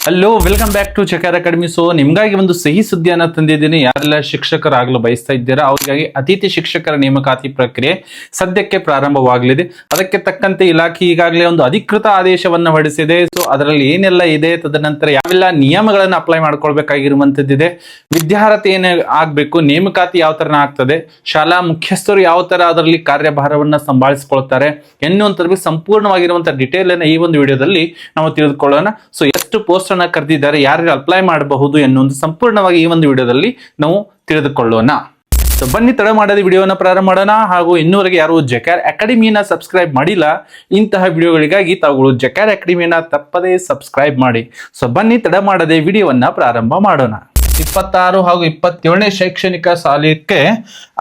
Hello, welcome back to ಚಕಾರ academy. So ನಿಮ್ಗಾಗಿ ಒಂದು ಸಿಹಿ ಸುದ್ದಿಯನ್ನ ತಂದಿದ್ದೀನಿ. ಯಾರೆಲ್ಲ ಶಿಕ್ಷಕರಾಗಲು ಬಯಸ್ತಾ ಇದ್ದೀರಾ ಅವರಿಗಾಗಿ ಅತಿಥಿ ಶಿಕ್ಷಕರ ನೇಮಕಾತಿ ಪ್ರಕ್ರಿಯೆ ಸದ್ಯಕ್ಕೆ ಪ್ರಾರಂಭವಾಗಲಿದೆ. ಅದಕ್ಕೆ ತಕ್ಕಂತೆ ಇಲಾಖೆ ಈಗಾಗಲೇ ಒಂದು ಅಧಿಕೃತ ಆದೇಶವನ್ನು ಹೊರಡಿಸಿದೆ. ಸೊ ಅದರಲ್ಲಿ ಏನೆಲ್ಲ ಇದೆ, ತದನಂತರ ಯಾವೆಲ್ಲ ನಿಯಮಗಳನ್ನು ಅಪ್ಲೈ ಮಾಡ್ಕೊಳ್ಬೇಕಾಗಿರುವಂತದ್ದಿದೆ, ವಿದ್ಯಾರ್ಥಿ ಏನೇ ಆಗ್ಬೇಕು, ನೇಮಕಾತಿ ಯಾವ ತರ ಆಗ್ತದೆ, ಶಾಲಾ ಮುಖ್ಯಸ್ಥರು ಯಾವ ತರ ಅದರಲ್ಲಿ ಕಾರ್ಯಭಾರವನ್ನ ಸಂಭಾಳಿಸಿಕೊಳ್ತಾರೆ ಎನ್ನುವಂಥದ್ದು ಸಂಪೂರ್ಣವಾಗಿರುವಂತಹ ಡೀಟೇಲ್ ಅನ್ನ ಈ ಒಂದು ವಿಡಿಯೋದಲ್ಲಿ ನಾವು ತಿಳಿದುಕೊಳ್ಳೋಣ. ಸೊ ಎಷ್ಟು ಪೋಸ್ಟ್ ಅನ್ನ ಕರೆದಿದ್ದಾರೆ, ಯಾರು ಅಪ್ಲೈ ಮಾಡಬಹುದು ಎನ್ನುವುದು ಸಂಪೂರ್ಣವಾಗಿ ಈ ಒಂದು ವಿಡಿಯೋದಲ್ಲಿ ನಾವು ತಿಳಿದುಕೊಳ್ಳೋಣ. ಸೊ ಬನ್ನಿ, ತಡ ಮಾಡದೆ ವಿಡಿಯೋನ ಪ್ರಾರಂಭ ಮಾಡೋಣ. ಹಾಗೂ ಇನ್ನೂವರೆಗೆ ಯಾರು ಜಕಾರ ಅಕಾಡೆಮಿನ ಸಬ್ಸ್ಕ್ರೈಬ್ ಮಾಡಿಲ್ಲ, ಇಂತಹ ವಿಡಿಯೋಗಳಿಗಾಗಿ ತಾವುಗಳು ಜಕಾರ ಅಕಾಡೆಮಿನ ತಪ್ಪದೇ ಸಬ್ಸ್ಕ್ರೈಬ್ ಮಾಡಿ. ಸೊ ಬನ್ನಿ, ತಡ ಮಾಡದೆ ವಿಡಿಯೋವನ್ನ ಪ್ರಾರಂಭ ಮಾಡೋಣ. 26 ಹಾಗೂ 27ನೇ ಶೈಕ್ಷಣಿಕ ಸಾಲಕ್ಕೆ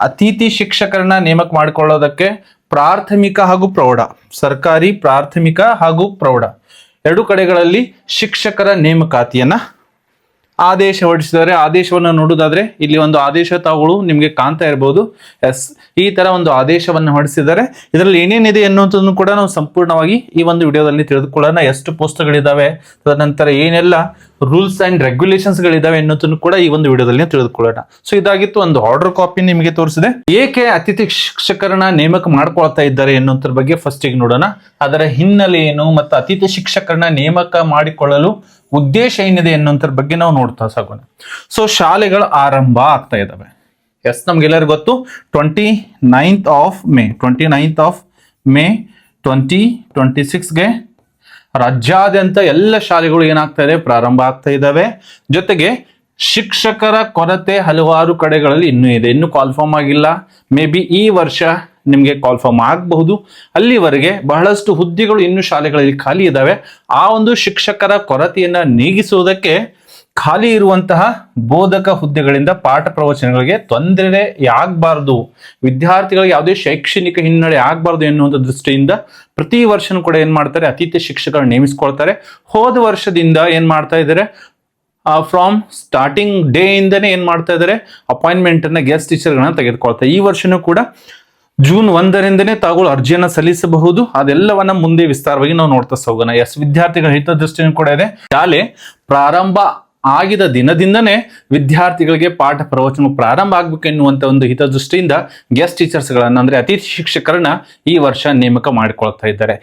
ಅತಿಥಿ ಶಿಕ್ಷಕರನ್ನ ನೇಮಕ ಮಾಡಿಕೊಳ್ಳೋದಕ್ಕೆ ಪ್ರಾಥಮಿಕ ಹಾಗೂ ಪ್ರೌಢ, ಸರ್ಕಾರಿ ಪ್ರಾಥಮಿಕ ಹಾಗೂ ಪ್ರೌಢ ಎರಡು ಕಡೆಗಳಲ್ಲಿ ಶಿಕ್ಷಕರ ನೇಮಕಾತಿಯನ್ನ ಆದೇಶ ಹೊರಡಿಸಿದ್ದಾರೆ. ಆದೇಶವನ್ನು ನೋಡುವುದಾದ್ರೆ ಇಲ್ಲಿ ಒಂದು ಆದೇಶ ತಾವುಗಳು ನಿಮಗೆ ಕಾಣ್ತಾ ಇರಬಹುದು. ಈ ತರ ಒಂದು ಆದೇಶವನ್ನು ಹೊರಡಿಸಿದ್ದಾರೆ. ಇದರಲ್ಲಿ ಏನೇನಿದೆ ಎನ್ನುವಂಥದ್ದನ್ನು ಕೂಡ ನಾವು ಸಂಪೂರ್ಣವಾಗಿ ಈ ಒಂದು ವಿಡಿಯೋದಲ್ಲಿ ತಿಳಿದುಕೊಳ್ಳೋಣ. ಎಷ್ಟು ಪೋಸ್ಟ್ಗಳಿದ್ದಾವೆ, ತದನಂತರ ಏನೆಲ್ಲ ರೂಲ್ಸ್ ಅಂಡ್ ರೆಗ್ಯುಲೇಷನ್ಸ್ ಗಳಿದಾವೆ ಎನ್ನುವುದನ್ನು ಕೂಡ ಈ ಒಂದು ವಿಡಿಯೋದಲ್ಲಿ ತಿಳಿದುಕೊಳ್ಳೋಣ. ಸೊ ಇದಾಗಿತ್ತು ಒಂದು ಆರ್ಡರ್ ಕಾಪಿ ನಿಮಗೆ ತೋರಿಸಿದೆ. ಏಕೆ ಅತಿಥಿ ಶಿಕ್ಷಕರನ್ನ ನೇಮಕ ಮಾಡ್ಕೊಳ್ತಾ ಇದ್ದಾರೆ ಎನ್ನುವುದರ ಬಗ್ಗೆ ಫಸ್ಟ್ ಈಗ ನೋಡೋಣ. ಅದರ ಹಿನ್ನೆಲೆ ಏನು ಮತ್ತು ಅತಿಥಿ ಶಿಕ್ಷಕರನ್ನ ನೇಮಕ ಮಾಡಿಕೊಳ್ಳಲು ಉದ್ದೇಶ ಏನಿದೆ ಎನ್ನುವಂಥರ ಬಗ್ಗೆ ನಾವು ನೋಡ್ತಾ ಸಾಗೋಣ. ಸೊ ಶಾಲೆಗಳು ಆರಂಭ ಆಗ್ತಾ ಇದ್ದಾವೆ. ನಮ್ಗೆಲ್ಲರಿಗೂ ಗೊತ್ತು, 29th ಆಫ್ ಮೇ 2026ಗೆ ರಾಜ್ಯಾದ್ಯಂತ ಎಲ್ಲ ಶಾಲೆಗಳು ಏನಾಗ್ತಾ ಇದೆ, ಪ್ರಾರಂಭ ಆಗ್ತಾ ಇದ್ದಾವೆ. ಜೊತೆಗೆ ಶಿಕ್ಷಕರ ಕೊರತೆ ಹಲವಾರು ಕಡೆಗಳಲ್ಲಿ ಇನ್ನೂ ಇದೆ, ಇನ್ನೂ ಕಾಲ್ಫಾರ್ಮ್ ಆಗಿಲ್ಲ. ಮೇ ಬಿ ಈ ವರ್ಷ ನಿಮಗೆ ಕಾಲ್ಫಾರ್ಮ್ ಆಗಬಹುದು. ಅಲ್ಲಿವರೆಗೆ ಬಹಳಷ್ಟು ಹುದ್ದೆಗಳು ಇನ್ನು ಶಾಲೆಗಳಲ್ಲಿ ಖಾಲಿ ಇದ್ದಾವೆ. ಆ ಒಂದು ಶಿಕ್ಷಕರ ಕೊರತೆಯನ್ನ ನೀಗಿಸುವುದಕ್ಕೆ ಖಾಲಿ ಇರುವಂತಹ ಬೋಧಕ ಹುದ್ದೆಗಳಿಂದ ಪಾಠ ಪ್ರವಚನಗಳಿಗೆ ತೊಂದರೆ ಆಗಬಾರ್ದು, ವಿದ್ಯಾರ್ಥಿಗಳಿಗೆ ಯಾವುದೇ ಶೈಕ್ಷಣಿಕ ಹಿನ್ನಡೆ ಆಗಬಾರ್ದು ಎನ್ನುವಂಥ ದೃಷ್ಟಿಯಿಂದ ಪ್ರತಿ ವರ್ಷನೂ ಕೂಡ ಏನ್ ಮಾಡ್ತಾರೆ, ಅತಿಥಿ ಶಿಕ್ಷಕರು ನೇಮಿಸಿಕೊಳ್ತಾರೆ. ಹೋದ ವರ್ಷದಿಂದ ಏನ್ ಮಾಡ್ತಾ ಇದ್ದಾರೆ, ಫ್ರಾಮ್ ಸ್ಟಾರ್ಟಿಂಗ್ ಡೇ ಇಂದನೇ ಏನ್ ಮಾಡ್ತಾ ಇದ್ದಾರೆ, ಅಪಾಯಿಂಟ್ಮೆಂಟ್ ಅನ್ನ ಗೆಸ್ಟ್ ಟೀಚರ್ಗಳನ್ನ ತೆಗೆದುಕೊಳ್ತಾರೆ. ಈ ವರ್ಷನೂ ಕೂಡ ಜೂನ್ 1ರಿಂದನೇ ತಾವುಗಳು ಅರ್ಜಿಯನ್ನ ಸಲ್ಲಿಸಬಹುದು. ಅದೆಲ್ಲವನ್ನ ಮುಂದೆ ವಿಸ್ತಾರವಾಗಿ ನಾವು ನೋಡ್ತಾ ಹೋಗೋಣ. ವಿದ್ಯಾರ್ಥಿಗಳ ಹಿತದೃಷ್ಟಿನೂ ಕೂಡ ಇದೆ. ಶಾಲೆ ಪ್ರಾರಂಭ ಆಗಿದ ದಿನದಿಂದನೇ ವಿದ್ಯಾರ್ಥಿಗಳಿಗೆ ಪಾಠ ಪ್ರವಚನ ಪ್ರಾರಂಭ ಆಗ್ಬೇಕು ಎನ್ನುವಂತ ಒಂದು ಹಿತದೃಷ್ಟಿಯಿಂದ ಗೆಸ್ಟ್ ಟೀಚರ್ಸ್ ಗಳನ್ನ ಅಂದ್ರೆ ಅತಿಥಿ ಶಿಕ್ಷಕರನ್ನ ಈ ವರ್ಷ ನೇಮಕ ಮಾಡಿಕೊಳ್ತಾ ಇದ್ದಾರೆ.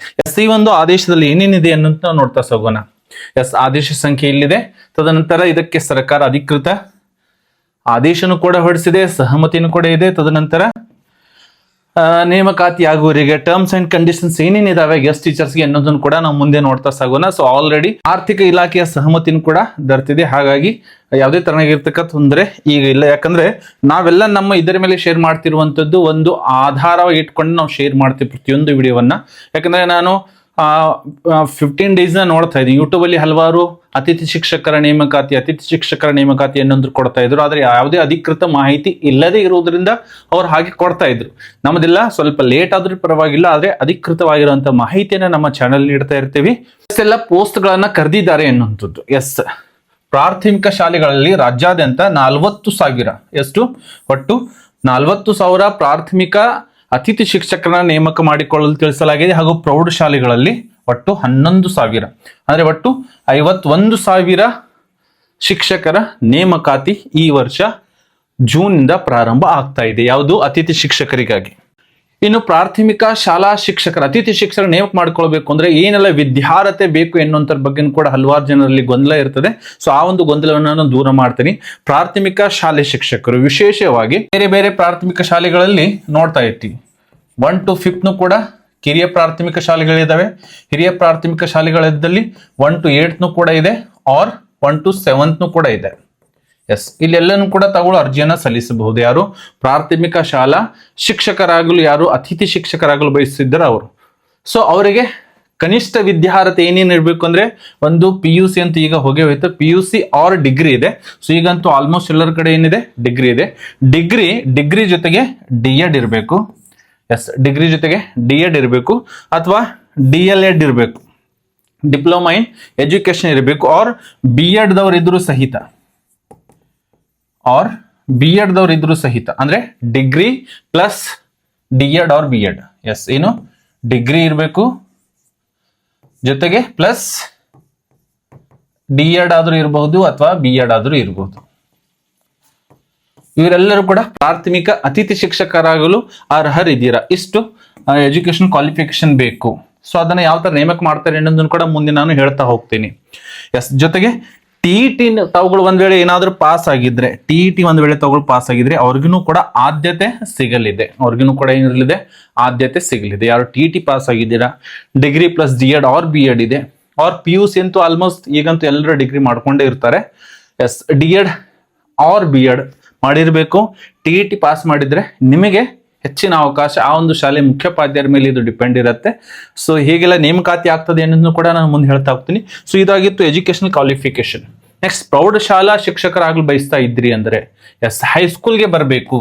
ಈ ಒಂದು ಆದೇಶದಲ್ಲಿ ಏನೇನಿದೆ ಅನ್ನೋದನ್ನ ನೋಡ್ತಾ ಹೋಗೋಣ. ಆದೇಶ ಸಂಖ್ಯೆ ಇಲ್ಲಿದೆ. ತದನಂತರ ಇದಕ್ಕೆ ಸರ್ಕಾರ ಅಧಿಕೃತ ಆದೇಶನೂ ಕೂಡ ಹೊರಡಿಸಿದೆ, ಸಹಮತಿನೂ ಕೂಡ ಇದೆ. ತದನಂತರ ನೇಮಕಾತಿ ಆಗುವವರಿಗೆ ಟರ್ಮ್ಸ್ ಅಂಡ್ ಕಂಡೀಷನ್ಸ್ ಏನೇನಿದಾವೆ ಗೆಸ್ಟ್ ಟೀಚರ್ಸ್ಗೆ ಅನ್ನೋದನ್ನು ಕೂಡ ನಾವು ಮುಂದೆ ನೋಡ್ತಾ ಸಾಗೋಣ. ಸೊ ಆಲ್ರೆಡಿ ಆರ್ಥಿಕ ಇಲಾಖೆಯ ಸಹಮತಿನೂ ಕೂಡ ದೊರೆತಿದೆ. ಹಾಗಾಗಿ ಯಾವುದೇ ತರನಾಗಿರ್ತಕ್ಕ ತೊಂದರೆ ಈಗ ಇಲ್ಲ. ಯಾಕಂದ್ರೆ ನಾವೆಲ್ಲ ನಮ್ಮ ಇದರ ಮೇಲೆ ಶೇರ್ ಮಾಡ್ತಿರುವಂತದ್ದು ಒಂದು ಆಧಾರವಾಗಿ ಇಟ್ಕೊಂಡು ನಾವು ಶೇರ್ ಮಾಡ್ತೀವಿ ಪ್ರತಿಯೊಂದು ವಿಡಿಯೋವನ್ನ. ಯಾಕಂದ್ರೆ ನಾನು 15 ಡೇಸ್ ನೋಡ್ತಾ ಇದ್ದೀನಿ. ಯೂಟ್ಯೂಬ್ ಅಲ್ಲಿ ಹಲವಾರು ಅತಿಥಿ ಶಿಕ್ಷಕರ ನೇಮಕಾತಿ ಅನ್ನೋದು ಕೊಡ್ತಾ ಇದ್ರು. ಆದ್ರೆ ಯಾವುದೇ ಅಧಿಕೃತ ಮಾಹಿತಿ ಇಲ್ಲದೆ ಇರುವುದರಿಂದ ಅವ್ರು ಹಾಗೆ ಕೊಡ್ತಾ ಇದ್ರು. ನಮ್ಮದೆಲ್ಲ ಸ್ವಲ್ಪ ಲೇಟ್ ಆದ್ರೂ ಪರವಾಗಿಲ್ಲ, ಆದ್ರೆ ಅಧಿಕೃತವಾಗಿರುವಂತಹ ಮಾಹಿತಿಯನ್ನ ನಮ್ಮ ಚಾನೆಲ್ ನೀಡ್ತಾ ಇರ್ತೀವಿ. ಎಲ್ಲ ಪೋಸ್ಟ್ ಗಳನ್ನ ಕರೆದಿದ್ದಾರೆ ಎನ್ನುವಂಥದ್ದು. ಪ್ರಾಥಮಿಕ ಶಾಲೆಗಳಲ್ಲಿ ರಾಜ್ಯಾದ್ಯಂತ 40,000 ಒಟ್ಟು 40,000 ಪ್ರಾಥಮಿಕ ಅತಿಥಿ ಶಿಕ್ಷಕರನ್ನ ನೇಮಕ ಮಾಡಿಕೊಳ್ಳಲು ತಿಳಿಸಲಾಗಿದೆ. ಹಾಗೂ ಪ್ರೌಢಶಾಲೆಗಳಲ್ಲಿ ಒಟ್ಟು 11,000 ಅಂದ್ರೆ ಒಟ್ಟು 51,000 ಶಿಕ್ಷಕರ ನೇಮಕಾತಿ ಈ ವರ್ಷ ಜೂನ್ ಇಂದ ಪ್ರಾರಂಭ ಆಗ್ತಾ ಇದೆ. ಯಾವುದು ಅತಿಥಿ ಶಿಕ್ಷಕರಿಗಾಗಿ. ಇನ್ನು ಪ್ರಾಥಮಿಕ ಶಾಲಾ ಶಿಕ್ಷಕರ ಅತಿಥಿ ಶಿಕ್ಷಕರ ನೇಮಕ ಮಾಡ್ಕೊಳ್ಬೇಕು ಅಂದ್ರೆ ಏನೆಲ್ಲ ವಿದ್ಯಾರ್ಹತೆ ಬೇಕು ಎನ್ನುವಂತರ ಬಗ್ಗೆ ಕೂಡ ಹಲವಾರು ಜನರಲ್ಲಿ ಗೊಂದಲ ಇರ್ತದೆ. ಸೊ ಆ ಒಂದು ಗೊಂದಲವನ್ನು ನಾನು ದೂರ ಮಾಡ್ತೀನಿ. ಪ್ರಾಥಮಿಕ ಶಾಲೆ ಶಿಕ್ಷಕರು ವಿಶೇಷವಾಗಿ ಬೇರೆ ಬೇರೆ ಪ್ರಾಥಮಿಕ ಶಾಲೆಗಳಲ್ಲಿ ನೋಡ್ತಾ ಇರ್ತೀವಿ. 1 to 5th ಕೂಡ ಕಿರಿಯ ಪ್ರಾಥಮಿಕ ಶಾಲೆಗಳಿದ್ದಾವೆ. ಹಿರಿಯ ಪ್ರಾಥಮಿಕ ಶಾಲೆಗಳಿದ್ದಲ್ಲಿ 1 to 8th ಕೂಡ ಇದೆ, ಆರ್ 1 to 7th ಕೂಡ ಇದೆ. ಇಲ್ಲೆಲ್ಲನೂ ಕೂಡ ತಾವು ಅರ್ಜಿಯನ್ನ ಸಲ್ಲಿಸಬಹುದು. ಯಾರು ಪ್ರಾಥಮಿಕ ಶಾಲಾ ಶಿಕ್ಷಕರಾಗಲು, ಯಾರು ಅತಿಥಿ ಶಿಕ್ಷಕರಾಗಲು ಬಯಸಿದ್ದಾರೆ ಅವರು. ಸೊ ಅವರಿಗೆ ಕನಿಷ್ಠ ವಿದ್ಯಾರ್ಹತೆ ಏನೇನು ಇರಬೇಕು ಅಂದ್ರೆ ಒಂದು PUC ಅಂತ ಈಗ ಹೋಗಿ ಹೋಯ್ತು, PUC ಆರ್ ಡಿಗ್ರಿ ಇದೆ. ಸೊ ಈಗಂತೂ ಆಲ್ಮೋಸ್ಟ್ ಎಲ್ಲರ ಕಡೆ ಏನಿದೆ, ಡಿಗ್ರಿ ಇದೆ. ಡಿಗ್ರಿ ಜೊತೆಗೆ DED ಇರಬೇಕು. ಡಿಗ್ರಿ ಜೊತೆಗೆ DED ಇರಬೇಕು, ಅಥವಾ DLED ಇರಬೇಕು, ಡಿಪ್ಲೊಮಾ ಇನ್ ಎಜುಕೇಶನ್ ಇರಬೇಕು. ಆರ್ BEd ದವ್ರು ಇದ್ರು ಸಹಿತ, ಅಂದ್ರೆ degree plus DEd or BEd. ಏನು ಡಿಗ್ರಿ ಇರಬೇಕು, ಜೊತೆಗೆ ಪ್ಲಸ್ D.Ed ಆದ್ರೂ ಇರಬಹುದು ಅಥವಾ B.Ed ಆದ್ರೂ ಇರಬಹುದು. ಇವರೆಲ್ಲರೂ ಕೂಡ ಪ್ರಾಥಮಿಕ ಅತಿಥಿ ಶಿಕ್ಷಕರಾಗಲು ಅರ್ಹರಿದ್ದೀರಾ. ಇಷ್ಟು ಎಜುಕೇಶನ್ ಕ್ವಾಲಿಫಿಕೇಶನ್ ಬೇಕು. ಸೊ ಅದನ್ನ ಯಾವ ತರ ನೇಮಕ ಮಾಡ್ತಾರೆ ಅನ್ನೋದನ್ನು ಕೂಡ ಮುಂದೆ ನಾನು ಹೇಳ್ತಾ ಹೋಗ್ತೀನಿ. ಜೊತೆಗೆ ಟಿ ತಾವುಗಳು ಒಂದ್ ವೇಳೆ ಏನಾದ್ರೂ ಪಾಸ್ ಆಗಿದ್ರೆ, ಟಿ ಒಂದ್ ವೇಳೆ ತಾವುಗಳು ಪಾಸ್ ಆಗಿದ್ರೆ ಅವ್ರಿಗೂ ಕೂಡ ಆದ್ಯತೆ ಸಿಗಲಿದೆ. ಅವ್ರಿಗೂ ಕೂಡ ಏನಿರಲಿದೆ, ಆದ್ಯತೆ ಸಿಗಲಿದೆ. ಯಾರು ಟಿ ಪಾಸ್ ಆಗಿದ್ದೀರಾ, degree plus D.Ed or B.Ed ಇದೆ, ಆರ್ PUC ಅಂತೂ ಆಲ್ಮೋಸ್ಟ್ ಈಗಂತೂ ಎಲ್ಲರೂ ಡಿಗ್ರಿ ಮಾಡ್ಕೊಂಡೇ ಇರ್ತಾರೆ. D.Ed ಆರ್ B.Ed ಮಾಡಿರ್ಬೇಕು. ಟಿ ಪಾಸ್ ಮಾಡಿದ್ರೆ ನಿಮಗೆ ಹೆಚ್ಚಿನ ಅವಕಾಶ ಆ ಒಂದು ಶಾಲೆ ಮುಖ್ಯೋಪಾಧ್ಯಾಯರ ಮೇಲೆ ಇದು ಡಿಪೆಂಡ್ ಇರುತ್ತೆ. ಸೊ ಹೀಗೆಲ್ಲ ನೇಮಕಾತಿ ಆಗ್ತದೆ ಅನ್ನೋದನ್ನು ಕೂಡ ನಾನು ಮುಂದೆ ಹೇಳ್ತಾ ಹೋಗ್ತೀನಿ. ಸೊ ಇದಾಗಿತ್ತು ಎಜುಕೇಶನಲ್ ಕ್ವಾಲಿಫಿಕೇಶನ್. ನೆಕ್ಸ್ಟ್, ಪ್ರೌಢಶಾಲಾ ಶಿಕ್ಷಕರಾಗಲು ಬಯಸ್ತಾ ಇದ್ರಿ ಅಂದ್ರೆ ಹೈಸ್ಕೂಲ್ಗೆ ಬರಬೇಕು.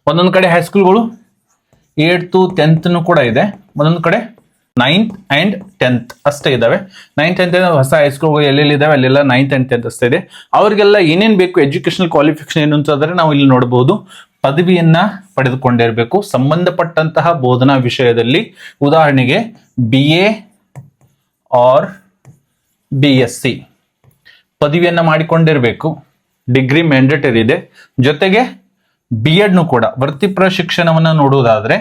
ಒಂದೊಂದು ಕಡೆ ಹೈಸ್ಕೂಲ್ಗಳು 8th 10th ಕೂಡ ಇದೆ, ಒಂದೊಂದು ಕಡೆ 9th and 10th ಅಷ್ಟೇ ಇದಾವೆ. 9th and 10th ಹೊಸ ಹೈಸ್ಕೂಲ್ಗಳು ಎಲ್ಲೆಲ್ಲಿ ಇದಾವೆ ಅಲ್ಲೆಲ್ಲ 9th and 10th ಅಷ್ಟೇ ಇದೆ. ಅವ್ರಿಗೆಲ್ಲ ಏನೇನ್ ಬೇಕು ಎಜುಕೇಶನಲ್ ಕ್ವಾಲಿಫಿಕೇಶನ್ ಏನು ಅಂತಂದ್ರೆ ನಾವು ಇಲ್ಲಿ ನೋಡಬಹುದು. ಪದವಿಯನ್ನ ಪಡೆದುಕೊಂಡಿರಬೇಕು ಸಂಬಂಧಪಟ್ಟಂತಹ ಬೋಧನಾ ವಿಷಯದಲ್ಲಿ. ಉದಾಹರಣೆಗೆ BA ಆರ್ BSc ಪದವಿಯನ್ನ ಮಾಡಿಕೊಂಡಿರಬೇಕು. ಡಿಗ್ರಿ ಮ್ಯಾಂಡೇಟರಿ ಇದೆ. ಜೊತೆಗೆ B.Ed ಕೂಡ ವೃತ್ತಿಪರ ಶಿಕ್ಷಣವನ್ನ ನೋಡುವುದಾದ್ರೆ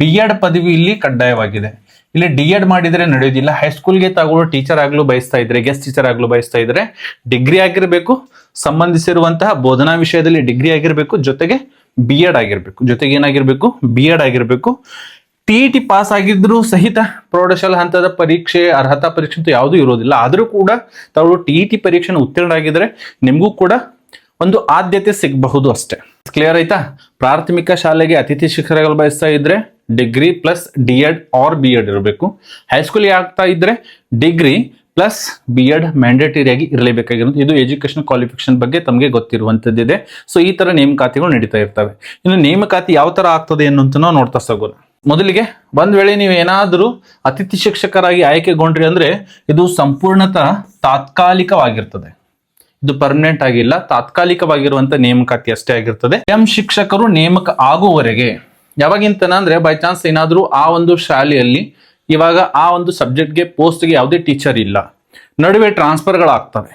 B.Ed ಪದವಿ ಇಲ್ಲಿ ಕಡ್ಡಾಯವಾಗಿದೆ. ಇಲ್ಲಿ D.Ed ಮಾಡಿದ್ರೆ ನಡೆಯೋದಿಲ್ಲ. ಹೈಸ್ಕೂಲ್ಗೆ ತಾವು ಟೀಚರ್ ಆಗಲು ಬಯಸ್ತಾ ಇದ್ರೆ, ಗೆಸ್ಟ್ ಟೀಚರ್ ಆಗಲು ಬಯಸ್ತಾ ಇದ್ರೆ ಡಿಗ್ರಿ ಆಗಿರ್ಬೇಕು, ಸಂಬಂಧಿಸಿರುವಂತಹ ಬೋಧನಾ ವಿಷಯದಲ್ಲಿ ಡಿಗ್ರಿ ಆಗಿರ್ಬೇಕು, ಜೊತೆಗೆ B.Ed ಆಗಿರ್ಬೇಕು. ಜೊತೆಗೆ ಏನಾಗಿರ್ಬೇಕು, B.Ed ಆಗಿರ್ಬೇಕು. ಟಿ ಪಾಸ್ ಆಗಿದ್ರು ಸಹಿತ ಪ್ರೌಢಶಾಲಾ ಹಂತದ ಪರೀಕ್ಷೆ, ಅರ್ಹತಾ ಪರೀಕ್ಷೆ ಅಂತ ಯಾವುದೂ ಇರೋದಿಲ್ಲ. ಆದ್ರೂ ಕೂಡ ತಾವು ಟಿ ಪರೀಕ್ಷೆನ ಉತ್ತೀರ್ಣರಾಗಿದ್ರೆ ನಿಮಗೂ ಕೂಡ ಒಂದು ಆದ್ಯತೆ ಸಿಗಬಹುದು ಅಷ್ಟೇ. ಕ್ಲಿಯರ್ ಆಯ್ತಾ? ಪ್ರಾಥಮಿಕ ಶಾಲೆಗೆ ಅತಿಥಿ ಶಿಕ್ಷಕರಾಗಲು ಬಯಸ್ತಾ ಇದ್ರೆ degree plus D.Ed or B.Ed ಇರಬೇಕು. ಹೈಸ್ಕೂಲ್ಗೆ ಆಗ್ತಾ ಇದ್ರೆ ಡಿಗ್ರಿ ಪ್ಲಸ್ B.Ed ಮ್ಯಾಂಡೇಟರಿ ಆಗಿ ಇರಲೇಬೇಕಾಗಿರೋದು. ಇದು ಎಜುಕೇಶನ್ ಕ್ವಾಲಿಫಿಕೇಶನ್ ಬಗ್ಗೆ ತಮಗೆ ಗೊತ್ತಿರುವಂತದ್ದಿದೆ. ಸೊ ಈ ತರ ನೇಮಕಾತಿಗಳು ನಡೀತಾ ಇರ್ತವೆ. ಇನ್ನು ನೇಮಕಾತಿ ಯಾವ ತರ ಆಗ್ತದೆ ಅನ್ನೋಂತ ನಾವು ನೋಡ್ತಾ ಸಾಗೋಣ. ಮೊದಲಿಗೆ ಒಂದ್ ವೇಳೆ ನೀವು ಏನಾದ್ರೂ ಅತಿಥಿ ಶಿಕ್ಷಕರಾಗಿ ಆಯ್ಕೆಗೊಂಡ್ರಿ ಅಂದ್ರೆ ಇದು ಸಂಪೂರ್ಣತಃ ತಾತ್ಕಾಲಿಕವಾಗಿರ್ತದೆ. ಇದು ಪರ್ಮನೆಂಟ್ ಆಗಿಲ್ಲ, ತಾತ್ಕಾಲಿಕವಾಗಿರುವಂತ ನೇಮಕಾತಿ ಅಷ್ಟೇ ಆಗಿರ್ತದೆ. ಶಿಕ್ಷಕರು ನೇಮಕ ಆಗುವವರೆಗೆ, ಯಾವಾಗಿಂತನ ಅಂದ್ರೆ ಬೈ ಚಾನ್ಸ್ ಏನಾದ್ರೂ ಆ ಒಂದು ಶಾಲೆಯಲ್ಲಿ ಇವಾಗ ಆ ಒಂದು ಸಬ್ಜೆಕ್ಟ್ಗೆ ಪೋಸ್ಟ್ಗೆ ಯಾವುದೇ ಟೀಚರ್ ಇಲ್ಲ, ನಡುವೆ ಟ್ರಾನ್ಸ್ಫರ್ಗಳಾಗ್ತವೆ.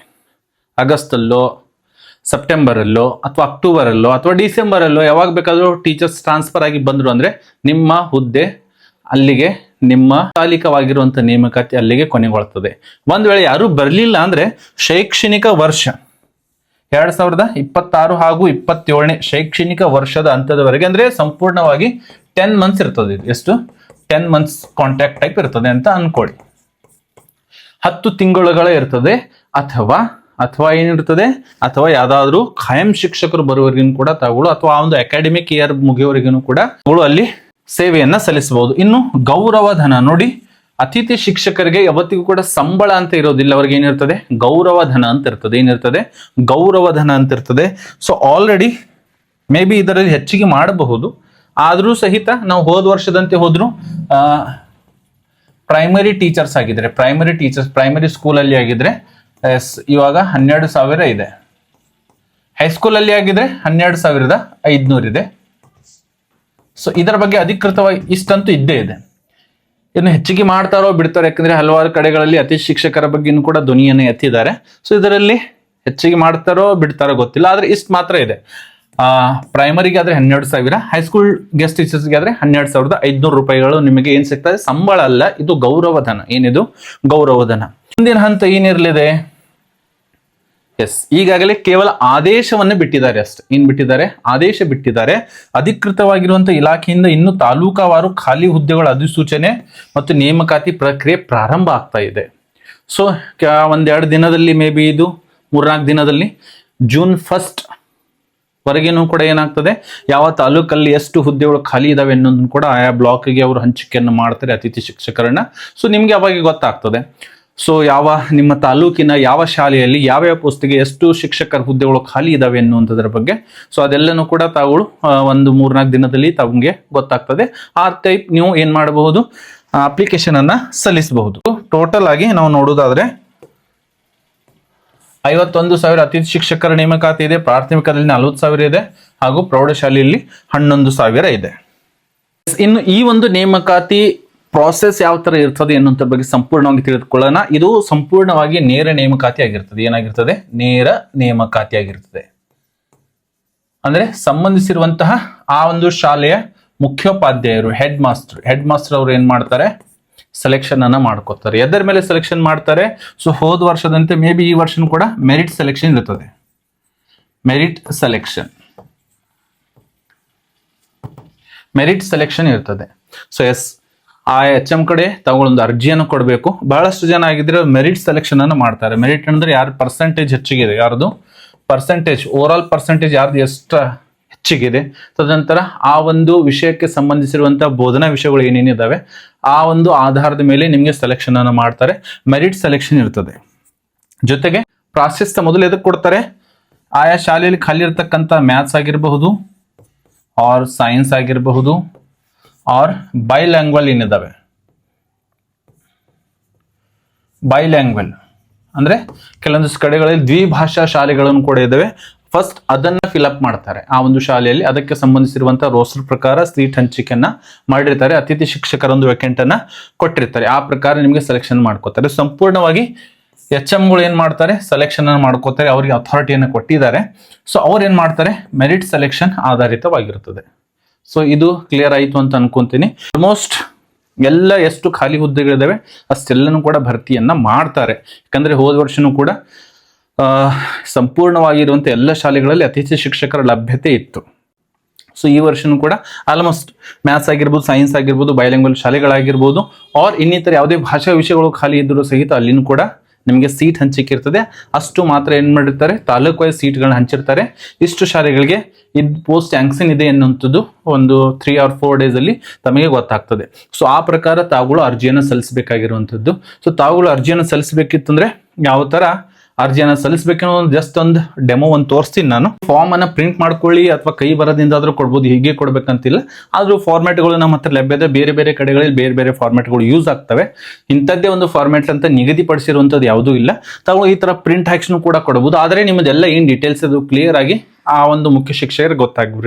ಆಗಸ್ಟಲ್ಲೋ, ಸೆಪ್ಟೆಂಬರಲ್ಲೋ ಅಥವಾ ಅಕ್ಟೋಬರಲ್ಲೋ ಅಥವಾ ಡಿಸೆಂಬರಲ್ಲೋ ಯಾವಾಗ ಬೇಕಾದ್ರೂ ಟೀಚರ್ಸ್ ಟ್ರಾನ್ಸ್ಫರ್ ಆಗಿ ಬಂದ್ರು ಅಂದ್ರೆ ನಿಮ್ಮ ಹುದ್ದೆ ಅಲ್ಲಿಗೆ, ನಿಮ್ಮ ತಾತ್ಕಾಲಿಕವಾಗಿರುವಂತಹ ನೇಮಕಾತಿ ಅಲ್ಲಿಗೆ ಕೊನೆಗೊಳ್ತದೆ. ಒಂದ್ ವೇಳೆ ಯಾರು ಬರಲಿಲ್ಲ ಅಂದ್ರೆ ಶೈಕ್ಷಣಿಕ ವರ್ಷ 2026 ಹಾಗೂ 27ನೇ ಶೈಕ್ಷಣಿಕ ವರ್ಷದ ಹಂತದವರೆಗೆ ಅಂದ್ರೆ ಸಂಪೂರ್ಣವಾಗಿ 10 months ಇರ್ತದೆ. ಇದು ಎಷ್ಟು 10 months ಕಾಂಟ್ರಾಕ್ಟ್ ಟೈಪ್ ಇರ್ತದೆ ಅಂತ ಅನ್ಕೊಳ್ಳಿ. 10 ತಿಂಗಳುಗಳ ಇರ್ತದೆ. ಅಥವಾ ಏನಿರ್ತದೆ, ಅಥವಾ ಯಾವ್ದಾದ್ರು ಖಾಯಂ ಶಿಕ್ಷಕರು ಬರುವವರೆಗೂ ಕೂಡ ತಾವುಗಳು, ಅಥವಾ ಆ ಒಂದು ಅಕಾಡೆಮಿಕ್ ಇಯರ್ ಮುಗಿಯುವವರೆಗೂ ಕೂಡ ಅಲ್ಲಿ ಸೇವೆಯನ್ನ ಸಲ್ಲಿಸಬಹುದು. ಇನ್ನು ಗೌರವಧನ ನೋಡಿ, ಅತಿಥಿ ಶಿಕ್ಷಕರಿಗೆ ಯಾವತ್ತಿಗೂ ಕೂಡ ಸಂಬಳ ಅಂತ ಇರೋದಿಲ್ಲ. ಅವ್ರಿಗೆ ಏನಿರ್ತದೆ, ಗೌರವಧನ ಅಂತ ಇರ್ತದೆ. ಏನಿರ್ತದೆ, ಗೌರವಧನ ಅಂತ ಇರ್ತದೆ. ಸೊ ಆಲ್ರೆಡಿ ಮೇ ಬಿ ಇದರಲ್ಲಿ ಹೆಚ್ಚಿಗೆ ಮಾಡಬಹುದು. ಆದ್ರೂ ಸಹಿತ ನಾವು ಹೋದ ವರ್ಷದಂತೆ ಹೋದ್ರು ಪ್ರೈಮರಿ ಟೀಚರ್ಸ್ ಆಗಿದ್ರೆ, ಪ್ರೈಮರಿ ಸ್ಕೂಲಲ್ಲಿ ಆಗಿದ್ರೆ ಇವಾಗ 12,000 ಇದೆ. ಹೈಸ್ಕೂಲ್ ಅಲ್ಲಿ ಆಗಿದ್ರೆ 12,500 ಇದೆ. ಸೊ ಇದರ ಬಗ್ಗೆ ಅಧಿಕೃತವಾಗಿ ಇಷ್ಟಂತೂ ಇದ್ದೇ ಇದೆ. ಇನ್ನು ಹೆಚ್ಚಿಗೆ ಮಾಡ್ತಾರೋ ಬಿಡ್ತಾರೋ, ಯಾಕಂದ್ರೆ ಹಲವಾರು ಕಡೆಗಳಲ್ಲಿ ಅತಿಥಿ ಶಿಕ್ಷಕರ ಬಗ್ಗೆ ಕೂಡ ಧ್ವನಿಯನ್ನು ಎತ್ತಿದ್ದಾರೆ. ಸೊ ಇದರಲ್ಲಿ ಹೆಚ್ಚಿಗೆ ಮಾಡ್ತಾರೋ ಬಿಡ್ತಾರೋ ಗೊತ್ತಿಲ್ಲ, ಆದ್ರೆ ಇಷ್ಟು ಮಾತ್ರ ಇದೆ. ಪ್ರೈಮರಿಗೆ ಆದ್ರೆ 12,000, ಹೈಸ್ಕೂಲ್ ಗೆಸ್ಟ್ ಟೀಚರ್ಸ್ಗೆ ಆದ್ರೆ 12,500 ರೂಪಾಯಿಗಳು ನಿಮಗೆ ಏನ್ ಸಿಗ್ತದೆ, ಸಂಬಳ ಅಲ್ಲ, ಇದು ಗೌರವಧನ. ಏನಿದು, ಗೌರವಧನ. ಮುಂದಿನ ಹಂತ ಏನಿರಲಿದೆ, ಈಗಾಗಲೇ ಕೇವಲ ಆದೇಶವನ್ನೇ ಬಿಟ್ಟಿದ್ದಾರೆ ಅಷ್ಟೇ. ಏನ್ ಬಿಟ್ಟಿದ್ದಾರೆ, ಆದೇಶ ಬಿಟ್ಟಿದ್ದಾರೆ. ಅಧಿಕೃತವಾಗಿರುವಂತಹ ಇಲಾಖೆಯಿಂದ ಇನ್ನು ತಾಲೂಕಾವಾರು ಖಾಲಿ ಹುದ್ದೆಗಳ ಅಧಿಸೂಚನೆ ಮತ್ತು ನೇಮಕಾತಿ ಪ್ರಕ್ರಿಯೆ ಪ್ರಾರಂಭ ಆಗ್ತಾ ಇದೆ. ಸೊ ಒಂದೆರಡು ದಿನದಲ್ಲಿ, ಮೇ ಬಿ ಇದು 3-4 ದಿನದಲ್ಲಿ, June 1st ವರೆಗೇನೂ ಕೂಡ ಏನಾಗ್ತದೆ, ಯಾವ ತಾಲೂಕಲ್ಲಿ ಎಷ್ಟು ಹುದ್ದೆಗಳು ಖಾಲಿ ಇದಾವೆ ಅನ್ನೋದನ್ನು ಕೂಡ ಆಯಾ ಬ್ಲಾಕ್ಗೆ ಅವರು ಹಂಚಿಕೆಯನ್ನು ಮಾಡ್ತಾರೆ ಅತಿಥಿ ಶಿಕ್ಷಕರನ್ನ. ಸೊ ನಿಮ್ಗೆ ಅವಾಗ ಗೊತ್ತಾಗ್ತದೆ. ಸೊ ಯಾವ ನಿಮ್ಮ ತಾಲೂಕಿನ ಯಾವ ಶಾಲೆಯಲ್ಲಿ ಯಾವ್ಯಾವ ಪೋಸ್ಟಿಗೆ ಎಷ್ಟು ಶಿಕ್ಷಕರ ಹುದ್ದೆಗಳು ಖಾಲಿ ಇದಾವೆ ಅನ್ನುವಂಥದ್ರ ಬಗ್ಗೆ. ಸೊ ಅದೆಲ್ಲನೂ ಕೂಡ ತಾವುಗಳು ಒಂದು 3-4 ದಿನದಲ್ಲಿ ತಮಗೆ ಗೊತ್ತಾಗ್ತದೆ. ಆ ಟೈಪ್ ನೀವು ಏನ್ ಮಾಡಬಹುದು, ಅಪ್ಲಿಕೇಶನ್ ಅನ್ನ ಸಲ್ಲಿಸಬಹುದು. ಟೋಟಲ್ ಆಗಿ ನಾವು ನೋಡೋದಾದ್ರೆ 51,000 ಅತಿಥಿ ಶಿಕ್ಷಕರ ನೇಮಕಾತಿ ಇದೆ. ಪ್ರಾಥಮಿಕದಲ್ಲಿ 40,000 ಇದೆ, ಹಾಗೂ ಪ್ರೌಢಶಾಲೆಯಲ್ಲಿ 11,000 ಇದೆ. ಇನ್ನು ಈ ಒಂದು ನೇಮಕಾತಿ ಪ್ರಾಸೆಸ್ ಯಾವ ತರ ಇರ್ತದೆ ಎನ್ನುವಂತ ಬಗ್ಗೆ ಸಂಪೂರ್ಣವಾಗಿ ತಿಳಿದುಕೊಳ್ಳೋಣ. ಇದು ಸಂಪೂರ್ಣವಾಗಿ ನೇರ ನೇಮಕಾತಿ ಆಗಿರ್ತದೆ. ಏನಾಗಿರ್ತದೆ? ನೇರ ನೇಮಕಾತಿ ಆಗಿರ್ತದೆ. ಅಂದ್ರೆ ಸಂಬಂಧಿಸಿರುವಂತಹ ಆ ಒಂದು ಶಾಲೆಯ ಮುಖ್ಯೋಪಾಧ್ಯಾಯರು, ಹೆಡ್ ಮಾಸ್ಟರ್ ಅವರು ಏನ್ ಮಾಡ್ತಾರೆ? ಸೆಲೆಕ್ಷನ್ ಅನ್ನ ಮಾಡ್ಕೋತಾರೆ. ಎದರ ಮೇಲೆ ಸೆಲೆಕ್ಷನ್ ಮಾಡ್ತಾರೆ? ಸೊ ಹೋದ ವರ್ಷದಂತೆ ಮೇ ಬಿ ಈ ವರ್ಷನೂ ಕೂಡ ಮೆರಿಟ್ ಸೆಲೆಕ್ಷನ್ ಇರ್ತದೆ. ಮೆರಿಟ್ ಸೆಲೆಕ್ಷನ್ ಇರ್ತದೆ. ಸೊ ಎಸ್, ಆ HM ಕಡೆ ತಗೊಳ್ಳೊಂದು ಅರ್ಜಿಯನ್ನು ಕೊಡಬೇಕು. ಬಹಳಷ್ಟು ಜನ ಆಗಿದ್ರೆ ಮೆರಿಟ್ ಸೆಲೆಕ್ಷನ್ ಅನ್ನು ಮಾಡ್ತಾರೆ. ಮೆರಿಟ್ ಅಂದ್ರೆ ಯಾರು ಪರ್ಸೆಂಟೇಜ್ ಹೆಚ್ಚಿಗಿದೆ, ಯಾರ್ದು ಪರ್ಸೆಂಟೇಜ್, ಓವರ್ ಆಲ್ ಪರ್ಸೆಂಟೇಜ್ ಯಾರ್ದು ಎಷ್ಟು ಹೆಚ್ಚಿಗಿದೆ, ತದನಂತರ ಆ ಒಂದು ವಿಷಯಕ್ಕೆ ಸಂಬಂಧಿಸಿರುವಂತಹ ಬೋಧನಾ ವಿಷಯಗಳು ಏನೇನಿದಾವೆ ಆ ಒಂದು ಆಧಾರದ ಮೇಲೆ ನಿಮಗೆ ಸೆಲೆಕ್ಷನ್ ಅನ್ನು ಮಾಡ್ತಾರೆ. ಮೆರಿಟ್ ಸೆಲೆಕ್ಷನ್ ಇರ್ತದೆ. ಜೊತೆಗೆ ಪ್ರಾಶಸ್ತ್ಯ ಮೊದಲು ಎದಕ್ಕೆ ಕೊಡ್ತಾರೆ? ಆಯಾ ಶಾಲೆಯಲ್ಲಿ ಖಾಲಿ ಇರತಕ್ಕಂಥ ಮ್ಯಾಥ್ಸ್ ಆಗಿರಬಹುದು, ಆರ್ ಸೈನ್ಸ್ ಆಗಿರಬಹುದು, ಆರ್ ಬೈಲ್ಯಾಂಗ್ವಲ್ ಏನಿದಾವೆ, ಬೈಲ್ಯಾಂಗ್ವಲ್ ಅಂದ್ರೆ ಕೆಲವೊಂದಿಷ್ಟು ಕಡೆಗಳಲ್ಲಿ ದ್ವಿಭಾಷಾ ಶಾಲೆಗಳನ್ನು ಕೂಡ ಇದಾವೆ. ಫಸ್ಟ್ ಅದನ್ನ ಫಿಲ್ಅಪ್ ಮಾಡ್ತಾರೆ ಆ ಒಂದು ಶಾಲೆಯಲ್ಲಿ. ಅದಕ್ಕೆ ಸಂಬಂಧಿಸಿರುವಂತಹ ರೋಸ್ಟರ್ ಪ್ರಕಾರ ಸೀಟ್ ಹಂಚಿಕೆಯನ್ನ ಮಾಡಿರ್ತಾರೆ. ಅತಿಥಿ ಶಿಕ್ಷಕರ ಒಂದು ವೇಕೆಂಟ್ ಅನ್ನ ಕೊಟ್ಟಿರ್ತಾರೆ. ಆ ಪ್ರಕಾರ ನಿಮಗೆ ಸೆಲೆಕ್ಷನ್ ಮಾಡ್ಕೋತಾರೆ. ಸಂಪೂರ್ಣವಾಗಿ HMಗಳು ಏನ್ ಮಾಡ್ತಾರೆ? ಸೆಲೆಕ್ಷನ್ ಅನ್ನು ಮಾಡ್ಕೋತಾರೆ. ಅವರಿಗೆ ಅಥಾರಿಟಿಯನ್ನು ಕೊಟ್ಟಿದ್ದಾರೆ. ಸೊ ಅವ್ರು ಏನ್ ಮಾಡ್ತಾರೆ? ಮೆರಿಟ್ ಸೆಲೆಕ್ಷನ್ ಆಧಾರಿತವಾಗಿರುತ್ತದೆ. ಸೊ ಇದು ಕ್ಲಿಯರ್ ಆಯಿತು ಅಂತ ಅನ್ಕೊಂತೀನಿ. ಆಲ್ಮೋಸ್ಟ್ ಎಲ್ಲ ಎಷ್ಟು ಖಾಲಿ ಹುದ್ದೆಗಳಿದಾವೆ ಅಷ್ಟೆಲ್ಲನೂ ಕೂಡ ಭರ್ತಿಯನ್ನ ಮಾಡ್ತಾರೆ. ಯಾಕಂದ್ರೆ ಹೋದ ವರ್ಷನೂ ಕೂಡ ಸಂಪೂರ್ಣವಾಗಿರುವಂಥ ಎಲ್ಲ ಶಾಲೆಗಳಲ್ಲಿ ಅತಿಥಿ ಶಿಕ್ಷಕರ ಲಭ್ಯತೆ ಇತ್ತು. ಸೊ ಈ ವರ್ಷನೂ ಕೂಡ ಆಲ್ಮೋಸ್ಟ್ ಮ್ಯಾಥ್ಸ್ ಆಗಿರ್ಬೋದು, ಸೈನ್ಸ್ ಆಗಿರ್ಬೋದು, ಬೈಲಿಂಗ್ವಲ್ ಶಾಲೆಗಳಾಗಿರ್ಬೋದು, ಆರ್ ಇನ್ನಿತರ ಯಾವುದೇ ಭಾಷಾ ವಿಷಯಗಳು ಖಾಲಿ ಇದ್ದರೂ ಸಹಿತ ಅಲ್ಲಿನೂ ಕೂಡ ನಿಮಗೆ ಸೀಟ್ ಹಂಚಿಕೆ ಇರ್ತದೆ. ಅಷ್ಟು ಮಾತ್ರ ಏನ್ ಮಾಡಿರ್ತಾರೆ? ತಾಲೂಕು ವೈಸ್ ಸೀಟ್ಗಳನ್ನ ಹಂಚಿರ್ತಾರೆ. ಇಷ್ಟು ಶಾಲೆಗಳಿಗೆ ಪೋಸ್ಟ್ ಸ್ಯಾಂಕ್ಷನ್ ಇದೆ ಎನ್ನುವಂಥದ್ದು ಒಂದು 3 or 4 days ಅಲ್ಲಿ ತಮಗೆ ಗೊತ್ತಾಗ್ತದೆ. ಸೊ ಆ ಪ್ರಕಾರ ತಾವುಗಳು ಅರ್ಜಿಯನ್ನು ಸಲ್ಲಿಸಬೇಕಾಗಿರುವಂಥದ್ದು. ಸೊ ತಾವುಗಳು ಅರ್ಜಿಯನ್ನು ಸಲ್ಲಿಸಬೇಕಿತ್ತಂದ್ರೆ ಯಾವ ತರ ಅರ್ಜಿಯನ್ನು ಸಲ್ಲಿಸಬೇಕನ್ನೋ ಜಸ್ಟ್ ಒಂದು ಡೆಮೋ ಒಂದು ತೋರಿಸ್ತೀನಿ ನಾನು. ಫಾರ್ಮ್ ಅನ್ನ ಪ್ರಿಂಟ್ ಮಾಡ್ಕೊಳ್ಳಿ ಅಥವಾ ಕೈ ಬರೋದ್ರಿಂದ ಆದ್ರೂ ಕೊಡ್ಬೋದು, ಹೀಗೆ ಕೊಡ್ಬೇಕಂತಿಲ್ಲ. ಆದ್ರೂ ಫಾರ್ಮ್ಯಾಟ್ಗಳು ನಮ್ಮ ಹತ್ರ ಲಭ್ಯ ಇದೆ. ಬೇರೆ ಬೇರೆ ಕಡೆಗಳಲ್ಲಿ ಬೇರೆ ಬೇರೆ ಫಾರ್ಮ್ಯಾಟ್ಗಳು ಯೂಸ್ ಆಗ್ತವೆ. ಇಂಥದ್ದೇ ಒಂದು ಫಾರ್ಮ್ಯಾಟ್ ಅಂತ ನಿಗದಿಪಡಿಸಿರುವಂಥದ್ದು ಯಾವುದೂ ಇಲ್ಲ. ತಾವು ಈ ತರ ಪ್ರಿಂಟ್ ಹಾಕ್ಸ್ನು ಕೂಡ ಕೊಡಬಹುದು. ಆದರೆ ನಿಮ್ಮದೆಲ್ಲ ಏನ್ ಡೀಟೇಲ್ಸ್ ಅದು ಕ್ಲಿಯರ್ ಆಗಿ ಆ ಒಂದು ಮುಖ್ಯ ಶಿಕ್ಷಕರಿಗೆ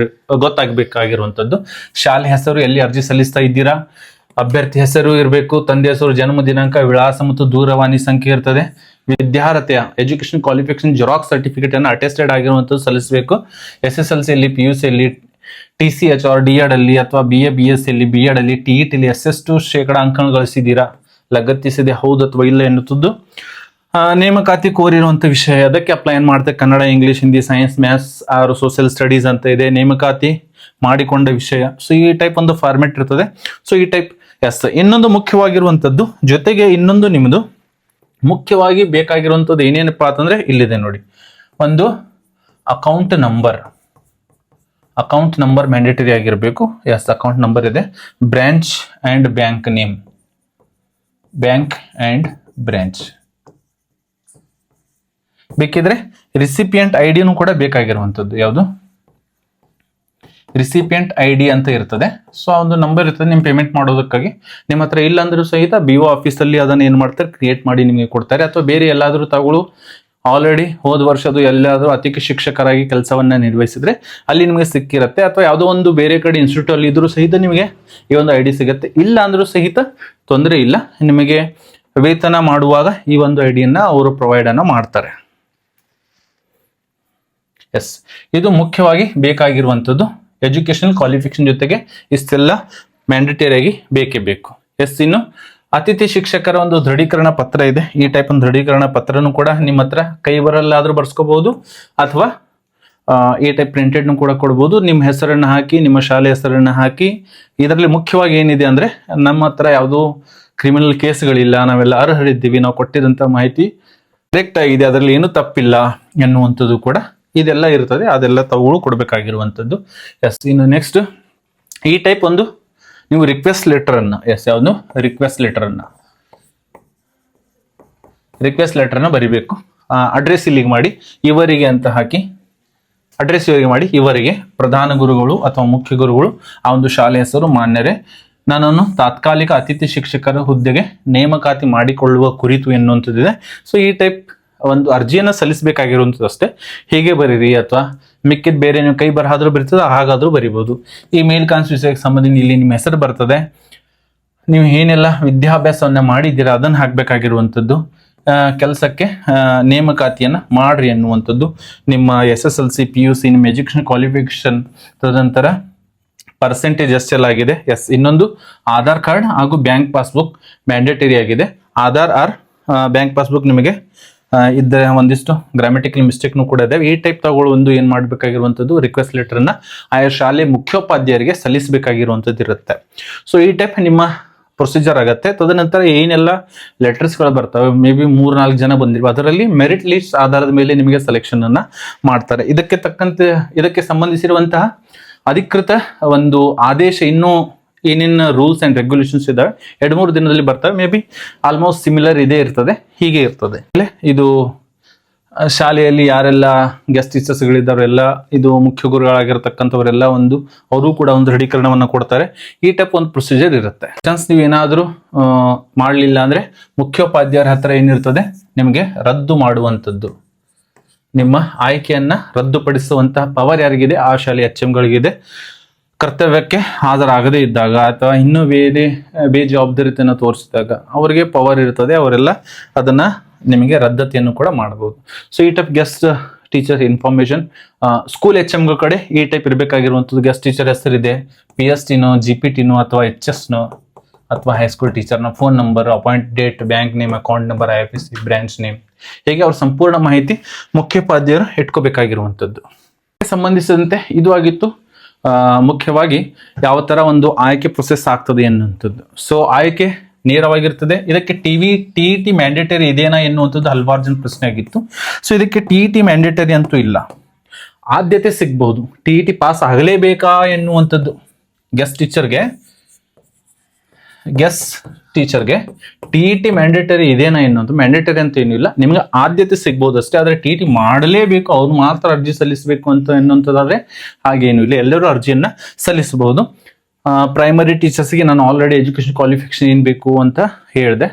ಗೊತ್ತಾಗಬೇಕಾಗಿರುವಂಥದ್ದು. ಶಾಲೆ ಹೆಸರು, ಎಲ್ಲಿ ಅರ್ಜಿ ಸಲ್ಲಿಸ್ತಾ ಇದ್ದೀರಾ, ಅಭ್ಯರ್ಥಿ ಹೆಸರು ಇರಬೇಕು, ತಂದೆ ಹೆಸರು, ಜನ್ಮ ದಿನಾಂಕ, ವಿಳಾಸ ಮತ್ತು ದೂರವಾಣಿ ಸಂಖ್ಯೆ ಇರ್ತದೆ. ವಿದ್ಯಾರ್ಹತೆಯ ಎಜುಕೇಶನ್ ಕ್ವಾಲಿಫಿಕೇಶನ್ ಜೆರಾಕ್ಸ್ ಸರ್ಟಿಫಿಕೇಟ್ ಅನ್ನು ಅಟೆಸ್ಟೆಡ್ ಆಗಿರುವಂಥದ್ದು ಸಲ್ಲಿಸಬೇಕು. SSLC ಅಲ್ಲಿ, PUC ಅಲ್ಲಿ, TCH ಆರ್ DED ಅಲ್ಲಿ ಅಥವಾ BA BSc ಅಲ್ಲಿ, BEd ಅಲ್ಲಿ, TET ಅಲ್ಲಿ SS2 ಶೇಕಡ ಅಂಕಗಳನ್ನು ಗಳಿಸಿದ್ದೀರಾ, ಲಗತ್ತಿಸಿದೆ ಹೌದು ಅಥವಾ ಇಲ್ಲ ಎನ್ನುತ್ತದೆ. ನೇಮಕಾತಿ ಕೋರಿರುವಂಥ ವಿಷಯ, ಅದಕ್ಕೆ ಅಪ್ಲೈ ಏನ್ ಮಾಡ್ತಾರೆ? Kannada, English, Hindi, science, maths or social studies ಅಂತ ಇದೆ. ನೇಮಕಾತಿ ಮಾಡಿಕೊಂಡ ವಿಷಯ. ಸೊ ಈ ಟೈಪ್ ಒಂದು ಫಾರ್ಮೆಟ್ ಇರ್ತದೆ. ಸೊ ಈ ಟೈಪ್ ಎಸ್. ಇನ್ನೊಂದು ಮುಖ್ಯವಾಗಿರುವಂಥದ್ದು, ಜೊತೆಗೆ ಇನ್ನೊಂದು ನಿಮ್ಮದು ಮುಖ್ಯವಾಗಿ ಬೇಕಾಗಿರುವಂಥದ್ದು ಏನೇನಪ್ಪಾ ಅಂತಂದ್ರೆ ಇಲ್ಲಿದೆ ನೋಡಿ, ಒಂದು ಅಕೌಂಟ್ ನಂಬರ್ ಮ್ಯಾಂಡೇಟರಿ ಆಗಿರಬೇಕು. ಎಸ್, ಅಕೌಂಟ್ ನಂಬರ್ ಇದೆ. Branch and bank name, bank and branch ಬೇಕಿದ್ರೆ ರಿಸಿಪಿಯಂಟ್ ಐಡಿನೂ ಕೂಡ ಬೇಕಾಗಿರುವಂಥದ್ದು. ಯಾವುದು? ರಿಸಿಪಿಯಂಟ್ ID ಅಂತ ಇರ್ತದೆ. ಸೊ ಆ ಒಂದು ನಂಬರ್ ಇರ್ತದೆ ನಿಮ್ ಪೇಮೆಂಟ್ ಮಾಡೋದಕ್ಕಾಗಿ. ನಿಮ್ಮ ಹತ್ರ ಇಲ್ಲ ಅಂದ್ರೂ ಸಹಿತ BO ಆಫೀಸಲ್ಲಿ ಅದನ್ನ ಏನ್ ಮಾಡ್ತಾರೆ? ಕ್ರಿಯೇಟ್ ಮಾಡಿ ನಿಮಗೆ ಕೊಡ್ತಾರೆ. ಅಥವಾ ಬೇರೆ ಎಲ್ಲಾದ್ರೂ ತಾವುಗಳು ಆಲ್ರೆಡಿ ಹೋದ ವರ್ಷದ್ದು ಎಲ್ಲಾದ್ರೂ ಅತಿಥಿ ಶಿಕ್ಷಕರಾಗಿ ಕೆಲಸವನ್ನ ನಿರ್ವಹಿಸಿದ್ರೆ ಅಲ್ಲಿ ನಿಮಗೆ ಸಿಕ್ಕಿರುತ್ತೆ. ಅಥವಾ ಯಾವುದೋ ಒಂದು ಬೇರೆ ಕಡೆ ಇನ್ಸ್ಟಿಟ್ಯೂಟ್ ಅಲ್ಲಿ ಇದ್ರೂ ಸಹಿತ ನಿಮಗೆ ಈ ಒಂದು ID ಸಿಗುತ್ತೆ. ಇಲ್ಲ ಅಂದ್ರೂ ಸಹಿತ ತೊಂದರೆ ಇಲ್ಲ. ನಿಮಗೆ ವೇತನ ಮಾಡುವಾಗ ಈ ಒಂದು ಐಡಿಯನ್ನ ಅವರು ಪ್ರೊವೈಡ್ ಅನ್ನ ಮಾಡ್ತಾರೆ. ಎಸ್, ಇದು ಮುಖ್ಯವಾಗಿ ಬೇಕಾಗಿರುವಂಥದ್ದು. ಎಜುಕೇಶನಲ್ ಕ್ವಾಲಿಫಿಕೇಶನ್ ಜೊತೆಗೆ ಇಷ್ಟೆಲ್ಲ ಮ್ಯಾಂಡೇಟರಿ ಆಗಿ ಬೇಕೇ ಬೇಕು. ಎಸ್, ಇನ್ನು ಅತಿಥಿ ಶಿಕ್ಷಕರ ಒಂದು ದೃಢೀಕರಣ ಪತ್ರ ಇದೆ. ಈ ಟೈಪ್ ಒಂದು ದೃಢೀಕರಣ ಪತ್ರನೂ ಕೂಡ ನಿಮ್ಮ ಹತ್ರ ಕೈ ಬರಲ್ಲಾದ್ರೂ ಬರ್ಸ್ಕೋಬಹುದು, ಅಥವಾ ಈ ಟೈಪ್ ಪ್ರಿಂಟೆಡ್ನು ಕೂಡ ಕೊಡ್ಬೋದು. ನಿಮ್ಮ ಹೆಸರನ್ನು ಹಾಕಿ, ನಿಮ್ಮ ಶಾಲೆ ಹೆಸರನ್ನು ಹಾಕಿ. ಇದರಲ್ಲಿ ಮುಖ್ಯವಾಗಿ ಏನಿದೆ ಅಂದ್ರೆ, ನಮ್ಮ ಹತ್ರ ಯಾವುದೋ ಕ್ರಿಮಿನಲ್ ಕೇಸ್ಗಳಿಲ್ಲ, ನಾವೆಲ್ಲ ಅರ್ಹರಿದ್ದೀವಿ, ನಾವು ಕೊಟ್ಟಿದಂತ ಮಾಹಿತಿ ಕರೆಕ್ಟ್ ಆಗಿದೆ, ಅದರಲ್ಲಿ ಏನು ತಪ್ಪಿಲ್ಲ ಎನ್ನುವಂಥದ್ದು ಕೂಡ ಇದೆಲ್ಲ ಇರ್ತದೆ. ಅದೆಲ್ಲ ತಾವುಗಳು ಕೊಡಬೇಕಾಗಿರುವಂಥದ್ದು. ಎಸ್, ಇನ್ನು ನೆಕ್ಸ್ಟ್ ಈ ಟೈಪ್ ಒಂದು ನೀವು ರಿಕ್ವೆಸ್ಟ್ ಲೆಟರ್ ಅನ್ನ, ಎಸ್ ಯಾವುದು? ರಿಕ್ವೆಸ್ಟ್ ಲೆಟರ್ ಅನ್ನ ಬರಿಬೇಕು. ಅಡ್ರೆಸ್ ಇಲ್ಲಿಗೆ ಮಾಡಿ, ಇವರಿಗೆ ಅಂತ ಹಾಕಿ, ಅಡ್ರೆಸ್ ಇವರಿಗೆ ಮಾಡಿ, ಇವರಿಗೆ ಪ್ರಧಾನ ಗುರುಗಳು ಅಥವಾ ಮುಖ್ಯ ಗುರುಗಳು, ಆ ಒಂದು ಶಾಲೆ ಹೆಸರು, ಮಾನ್ಯರೇ, ನನ್ನನ್ನು ತಾತ್ಕಾಲಿಕ ಅತಿಥಿ ಶಿಕ್ಷಕರ ಹುದ್ದೆಗೆ ನೇಮಕಾತಿ ಮಾಡಿಕೊಳ್ಳುವ ಕುರಿತು ಎನ್ನುವಂಥದ್ದಿದೆ. ಸೊ ಈ ಟೈಪ್ ಒಂದು ಅರ್ಜಿಯನ್ನು ಸಲ್ಲಿಸಬೇಕಾಗಿರುವಂಥದ್ದು ಅಷ್ಟೇ. ಹೀಗೆ ಬರೀರಿ, ಅಥವಾ ಮಿಕ್ಕಿದ ಬೇರೆ ನೀವು ಕೈ ಬರಹಾದ್ರೂ ಬರೀತದೆ, ಹಾಗಾದ್ರೂ ಬರಿಬಹುದು. ಈ ಮೇಲ್ ಕಾನ್ಸ್ ವಿಷಯಕ್ಕೆ ಸಂಬಂಧ ಇಲ್ಲಿ ನಿಮ್ಮ ಹೆಸರು ಬರ್ತದೆ, ನೀವು ಏನೆಲ್ಲ ವಿದ್ಯಾಭ್ಯಾಸವನ್ನ ಮಾಡಿದ್ದೀರಾ ಅದನ್ನು ಹಾಕಬೇಕಾಗಿರುವಂಥದ್ದು. ಕೆಲಸಕ್ಕೆ ನೇಮಕಾತಿಯನ್ನು ಮಾಡ್ರಿ ಅನ್ನುವಂಥದ್ದು. ನಿಮ್ಮ SSLC PUC ನಿಮ್ಮ ಎಜುಕೇಶನ್ ಕ್ವಾಲಿಫಿಕೇಶನ್, ತದನಂತರ ಪರ್ಸೆಂಟೇಜ್ ಎಷ್ಟೆಲ್ಲ ಆಗಿದೆ. ಇನ್ನೊಂದು ಆಧಾರ್ ಕಾರ್ಡ್ ಹಾಗೂ ಬ್ಯಾಂಕ್ ಪಾಸ್ಬುಕ್ ಮ್ಯಾಂಡೇಟರಿ ಆಗಿದೆ. ಆಧಾರ್ ಆರ್ ಬ್ಯಾಂಕ್ ಪಾಸ್ಬುಕ್ ನಿಮಗೆ ಇದ್ದರೆ ಒಂದಿಷ್ಟು ಗ್ರಾಮೆಟಿಕಲ್ ಮಿಸ್ಟೇಕ್ನು ಕೂಡ ಇದೆ. ಈ ಟೈಪ್ ತಗೊಳ್ಳೋ ಒಂದು ಏನು ಮಾಡಬೇಕಾಗಿರುವಂಥದ್ದು, ರಿಕ್ವೆಸ್ಟ್ ಲೆಟರ್ನ ಆಯಾ ಶಾಲೆ ಮುಖ್ಯೋಪಾಧ್ಯಾಯರಿಗೆ ಸಲ್ಲಿಸಬೇಕಾಗಿರುವಂಥದ್ದು ಇರುತ್ತೆ. ಸೊ ಈ ಟೈಪ್ ನಿಮ್ಮ ಪ್ರೊಸೀಜರ್ ಆಗುತ್ತೆ. ತದನಂತರ ಏನೆಲ್ಲ ಲೆಟರ್ಸ್ಗಳು ಬರ್ತವೆ, ಮೇ ಬಿ 3-4 ಜನ ಬಂದಿರುವ ಅದರಲ್ಲಿ ಮೆರಿಟ್ ಲಿಸ್ಟ್ ಆಧಾರದ ಮೇಲೆ ನಿಮಗೆ ಸೆಲೆಕ್ಷನ್ ಅನ್ನ ಮಾಡ್ತಾರೆ. ಇದಕ್ಕೆ ತಕ್ಕಂತೆ ಇದಕ್ಕೆ ಸಂಬಂಧಿಸಿರುವಂತಹ ಅಧಿಕೃತ ಒಂದು ಆದೇಶ ಇನ್ನೂ ಏನೇನು ರೂಲ್ಸ್ ಅಂಡ್ ರೆಗ್ಯುಲೇಷನ್ಸ್ ಇದಾವೆ 2-3 ದಿನದಲ್ಲಿ ಬರ್ತವೆ. ಮೇ ಬಿ ಆಲ್ಮೋಸ್ಟ್ ಸಿಮಿಲರ್ ಇದೇ ಇರ್ತದೆ, ಹೀಗೆ ಇರ್ತದೆ. ಇದು ಶಾಲೆಯಲ್ಲಿ ಯಾರೆಲ್ಲ ಗೆಸ್ಟ್ ಟೀಚರ್ಸ್ಗಳಿದ್ದಾರೆಲ್ಲ, ಇದು ಮುಖ್ಯ ಗುರುಗಳಾಗಿರ್ತಕ್ಕಂಥವರೆಲ್ಲ ಅವರು ಕೂಡ ಒಂದು ದೃಢೀಕರಣವನ್ನು ಕೊಡ್ತಾರೆ. ಈ ಟೈಪ್ ಒಂದು ಪ್ರೊಸೀಜರ್ ಇರುತ್ತೆ. ಚಾನ್ಸ್ ನೀವು ಏನಾದರೂ ಮಾಡಲಿಲ್ಲ ಅಂದ್ರೆ ಮುಖ್ಯೋಪಾಧ್ಯಾಯರ ಹತ್ರ ಏನಿರ್ತದೆ, ನಿಮಗೆ ರದ್ದು ಮಾಡುವಂಥದ್ದು, ನಿಮ್ಮ ಆಯ್ಕೆಯನ್ನ ರದ್ದುಪಡಿಸುವಂತಹ ಪವರ್ ಯಾರಿಗಿದೆ, ಆ ಶಾಲೆ HMಗಳಿಗಿದೆ. ಕರ್ತವ್ಯಕ್ಕೆ ಹಾಜರಾಗದೇ ಇದ್ದಾಗ ಅಥವಾ ಇನ್ನೂ ಬೇಜವಾಬ್ದಾರಿತನ ತೋರಿಸಿದಾಗ ಅವರಿಗೆ ಪವರ್ ಇರ್ತದೆ, ಅವರೆಲ್ಲ ಅದನ್ನ ನಿಮಗೆ ರದ್ದತಿಯನ್ನು ಕೂಡ ಮಾಡಬಹುದು. ಸೊ ಈ type guest teacher information school HMಗಳ ಕಡೆ ಈ ಟೈಪ್ ಇರಬೇಕಾಗಿರುವಂಥದ್ದು. ಗೆಸ್ಟ್ ಟೀಚರ್ ಹೆಸರಿದೆ, PSTನೋ GPTನೋ ಅಥವಾ HSನೋ ಅಥವಾ ಹೈಸ್ಕೂಲ್ ಟೀಚರ್ನ phone number, appoint date, bank name, account number, IFSC, branch name, ಹೀಗೆ ಅವ್ರ ಸಂಪೂರ್ಣ ಮಾಹಿತಿ ಮುಖ್ಯೋಪಾಧ್ಯಾಯರು ಇಟ್ಕೋಬೇಕಾಗಿರುವಂಥದ್ದು. ಸಂಬಂಧಿಸಿದಂತೆ ಇದು ಆಗಿತ್ತು ಮುಖ್ಯವಾಗಿ ಯಾವ ತರ ಒಂದು ಆಯ್ಕೆ ಪ್ರೊಸೆಸ್ ಆಗ್ತದೆ ಎನ್ನುವಂಥದ್ದು. ಸೊ ಆಯ್ಕೆ ನೇರವಾಗಿರ್ತದೆ. ಇದಕ್ಕೆ TET ಮ್ಯಾಂಡೇಟರಿ ಇದೆನಾ ಎನ್ನುವಂಥದ್ದು ಹಲವಾರು ಜನ ಪ್ರಶ್ನೆ ಆಗಿತ್ತು. ಸೊ ಇದಕ್ಕೆ TET ಮ್ಯಾಂಡೇಟರಿ ಅಂತೂ ಇಲ್ಲ, ಆದ್ಯತೆ ಸಿಗ್ಬಹುದು. TET ಪಾಸ್ ಆಗಲೇಬೇಕಾ ಎನ್ನುವಂಥದ್ದು ಗೆಸ್ಟ್ ಟೀಚರ್ಗೆ TET ಮ್ಯಾಂಡೇಟರಿ ಇದೇನಾ ಎನ್ನುವಂಥ ಮ್ಯಾಂಡೇಟರಿ ಅಂತ ಏನೂ ಇಲ್ಲ, ನಿಮ್ಗೆ ಆದ್ಯತೆ ಸಿಗ್ಬೋದು ಅಷ್ಟೇ. ಆದರೆ TET ಮಾಡಲೇಬೇಕು, ಅವ್ರು ಮಾತ್ರ ಅರ್ಜಿ ಸಲ್ಲಿಸಬೇಕು ಅಂತ ಎನ್ನುವಂಥದ್ದಾದ್ರೆ ಹಾಗೇನು ಇಲ್ಲ, ಎಲ್ಲರೂ ಅರ್ಜಿಯನ್ನ ಸಲ್ಲಿಸಬಹುದು. ಪ್ರೈಮರಿ ಟೀಚರ್ಸ್ಗೆ ನಾನು ಆಲ್ರೆಡಿ ಎಜುಕೇಶನ್ ಕ್ವಾಲಿಫಿಕೇಶನ್ ಏನು ಬೇಕು ಅಂತ ಹೇಳಿದೆ.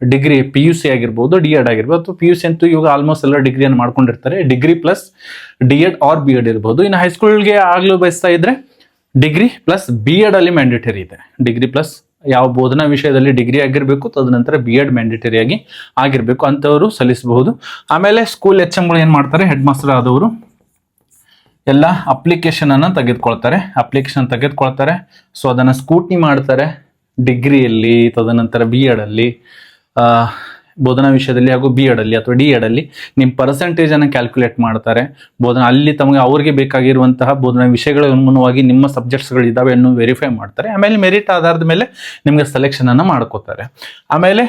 ಡಿಗ್ರಿ PUC ಆಗಿರ್ಬೋದು, D.Ed ಆಗಿರ್ಬೋದು, ಅಥವಾ PUC ಅಂತೂ ಇವಾಗ ಆಲ್ಮೋಸ್ಟ್ ಎಲ್ಲ ಡಿಗ್ರಿಯನ್ನು ಮಾಡ್ಕೊಂಡಿರ್ತಾರೆ. Degree plus D.Ed or B.Ed ಇರ್ಬೋದು. ಇನ್ನು ಹೈಸ್ಕೂಲ್ಗೆ ಆಗಲು ಬಯಸ್ತಾ ಇದ್ರೆ ಡಿಗ್ರಿ ಪ್ಲಸ್ B.Ed ಅಲ್ಲಿ ಮ್ಯಾಂಡೇಟರಿ ಇದೆ. ಡಿಗ್ರಿ ಪ್ಲಸ್ ಯಾವ ಬೋಧನಾ ವಿಷಯದಲ್ಲಿ ಡಿಗ್ರಿ ಆಗಿರಬೇಕು, ತದನಂತರ B.Ed ಮ್ಯಾಂಡೇಟರಿ ಆಗಿ ಆಗಿರಬೇಕು, ಅಂಥವರು ಸಲ್ಲಿಸಬಹುದು. ಆಮೇಲೆ ಸ್ಕೂಲ್ HMಗಳು ಏನು ಮಾಡ್ತಾರೆ, ಹೆಡ್ ಮಾಸ್ಟರ್ ಆದವರು ಎಲ್ಲ ಅಪ್ಲಿಕೇಶನ್ ಅನ್ನ ತೆಗೆದುಕೊಳ್ತಾರೆ. ಸೊ ಅದನ್ನ ಸ್ಕೂಟ್ನಿ ಮಾಡ್ತಾರೆ. ಡಿಗ್ರಿಯಲ್ಲಿ, ತದನಂತರ B.Ed ಅಲ್ಲಿ, ಬೋಧನಾ ವಿಷಯದಲ್ಲಿ ಹಾಗೂ B.Ed ಅಲ್ಲಿ ಅಥವಾ D.Ed ಅಲ್ಲಿ ನಿಮ್ಮ ಪರ್ಸೆಂಟೇಜ್ ಅನ್ನು ಕ್ಯಾಲ್ಕುಲೇಟ್ ಮಾಡ್ತಾರೆ. ಅಲ್ಲಿ ಅವ್ರಿಗೆ ಬೇಕಾಗಿರುವಂತಹ ಬೋಧನಾ ವಿಷಯಗಳ ಅನುಗುಣವಾಗಿ ನಿಮ್ಮ ಸಬ್ಜೆಕ್ಟ್ಸ್ಗಳು ಇದಾವೆ ಅನ್ನು ವೆರಿಫೈ ಮಾಡ್ತಾರೆ. ಆಮೇಲೆ ಮೆರಿಟ್ ಆಧಾರದ ಮೇಲೆ ನಿಮಗೆ ಸೆಲೆಕ್ಷನ್ ಅನ್ನ ಮಾಡ್ಕೋತಾರೆ. ಆಮೇಲೆ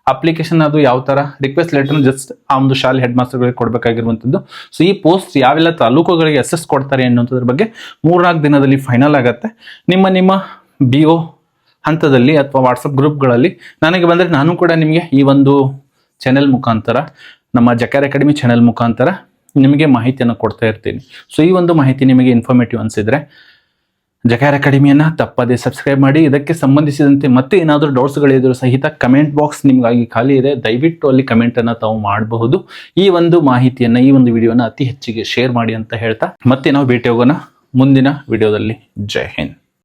ಅಪ್ಲಿಕೇಶನ್ ಅದು ಯಾವ ತರ, ರಿಕ್ವೆಸ್ಟ್ ಲೆಟರ್ ಜಸ್ಟ್ ಆ ಒಂದು ಶಾಲೆ ಹೆಡ್ ಮಾಸ್ಟರ್ಗಳಿಗೆ ಕೊಡಬೇಕಾಗಿರುವಂಥದ್ದು. ಸೊ ಈ ಪೋಸ್ಟ್ ಯಾವೆಲ್ಲ ತಾಲೂಕುಗಳಿಗೆ ಅಸೆಸ್ ಕೊಡ್ತಾರೆ ಅನ್ನೋದ್ರ ಬಗ್ಗೆ 3-4 ದಿನದಲ್ಲಿ ಫೈನಲ್ ಆಗತ್ತೆ. ನಿಮ್ಮ BO ಹಂತದಲ್ಲಿ ಅಥವಾ ವಾಟ್ಸಪ್ ಗ್ರೂಪ್ಗಳಲ್ಲಿ ನನಗೆ ಬಂದರೆ ನಾನು ಕೂಡ ನಿಮಗೆ ಈ ಒಂದು ಚಾನೆಲ್ ಮುಖಾಂತರ, ನಮ್ಮ ಜಕಾರ ಅಕಾಡೆಮಿ ಚಾನೆಲ್ ಮುಖಾಂತರ ನಿಮಗೆ ಮಾಹಿತಿಯನ್ನು ಕೊಡ್ತಾ ಇರ್ತೀನಿ. ಸೊ ಈ ಒಂದು ಮಾಹಿತಿ ನಿಮಗೆ ಇನ್ಫಾರ್ಮೇಟಿವ್ ಅನಿಸಿದ್ರೆ ಜಕಾರ ಅಕಾಡೆಮಿಯನ್ನು ತಪ್ಪದೇ ಸಬ್ಸ್ಕ್ರೈಬ್ ಮಾಡಿ. ಇದಕ್ಕೆ ಸಂಬಂಧಿಸಿದಂತೆ ಮತ್ತೆ ಏನಾದರೂ ಡೌಟ್ಸ್ಗಳಿದ್ರೂ ಸಹಿತ ಕಮೆಂಟ್ ಬಾಕ್ಸ್ ನಿಮಗಾಗಿ ಖಾಲಿ ಇದೆ, ದಯವಿಟ್ಟು ಅಲ್ಲಿ ಕಮೆಂಟನ್ನು ತಾವು ಮಾಡಬಹುದು. ಈ ಒಂದು ಮಾಹಿತಿಯನ್ನು, ಈ ಒಂದು ವಿಡಿಯೋನ ಅತಿ ಹೆಚ್ಚಿಗೆ ಶೇರ್ ಮಾಡಿ ಅಂತ ಹೇಳ್ತಾ ಮತ್ತೆ ನಾವು ಭೇಟಿ ಹೋಗೋಣ ಮುಂದಿನ ವಿಡಿಯೋದಲ್ಲಿ. ಜೈ ಹಿಂದ್.